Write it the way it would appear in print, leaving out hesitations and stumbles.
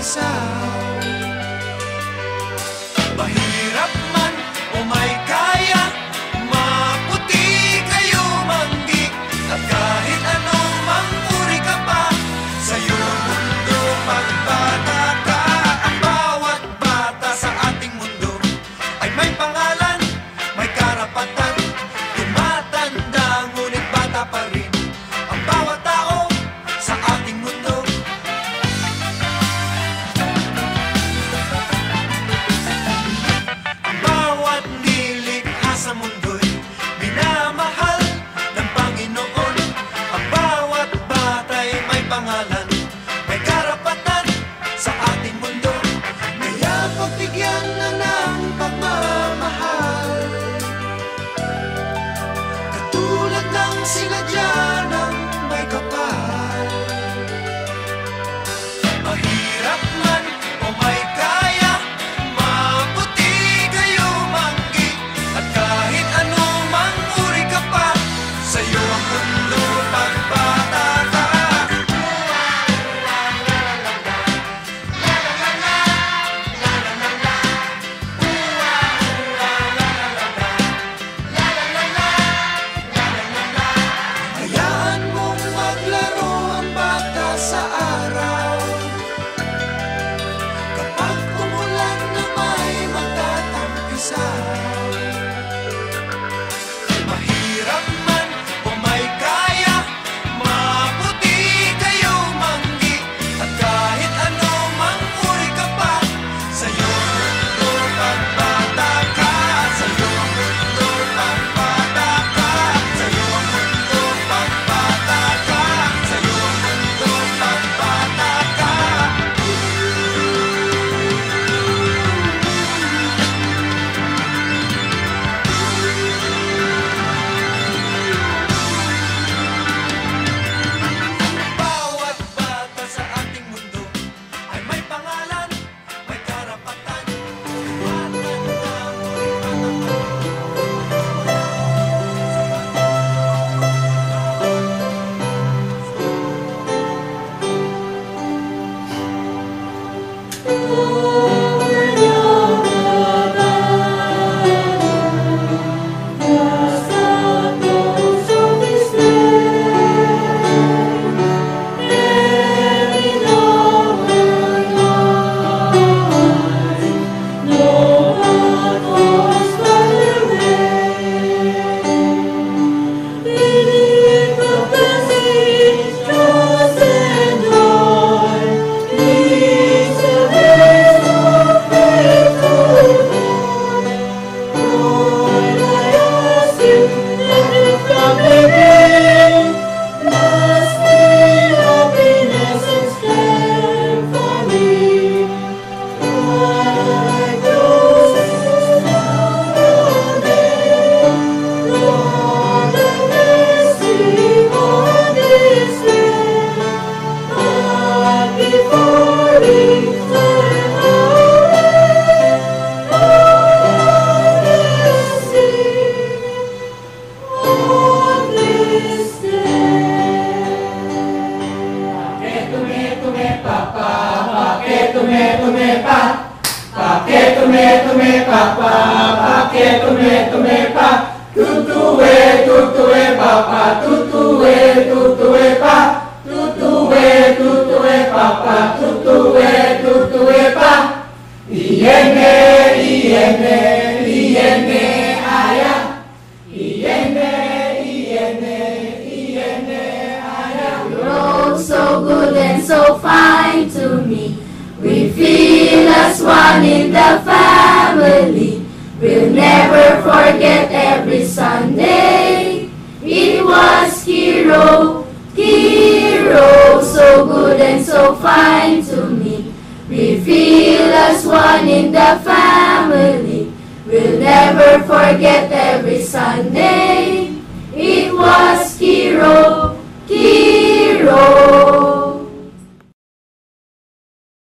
isaw. Mahirap man o may kaya, maputi kayo manggi, at kahit anong manguri ka pa, sa'yo mundo magbata ka. Ang bawat bata sa ating mundo ay may pangalan, may karapatan, tumatanda ngunit bata pa rin ang bawat tao sa ating mundo. Ang bawat nilikha sa mundo'y minamahal ng Panginoon. Ang bawat bata'y may pangalan, may karapatan sa ating mundo. Kaya pagbigyan na ng pagmamahal, katulad ng sinadya ng may kapal. Mahirap man o may kaya, maputi kayo manggi, at kahit anong manguri ka pa, sa'yo ang mundo pagbata ka. Hayaan mong maglaro ang bata sa araw, kapag umulan na may magtatampisaw. Mahirap man o may kaya, maputi kayo manggi, at kahit ano manguri ka pa, sa'yo mundo pagbata ka. Sa'yo mundo pagbata ka. Sa'yo mundo pagbata ka. Sa'yo mundo pagbata ka. Bawat bata sa ating mundo ay may pangalan, may karapatan, tumatanda ngunit Oh, so good and so fine to me. We feel as one in the family. We'll never forget every Sunday. It was Hero, Hero, so good and so fine to me. We feel as one in the family. We'll never forget every Sunday.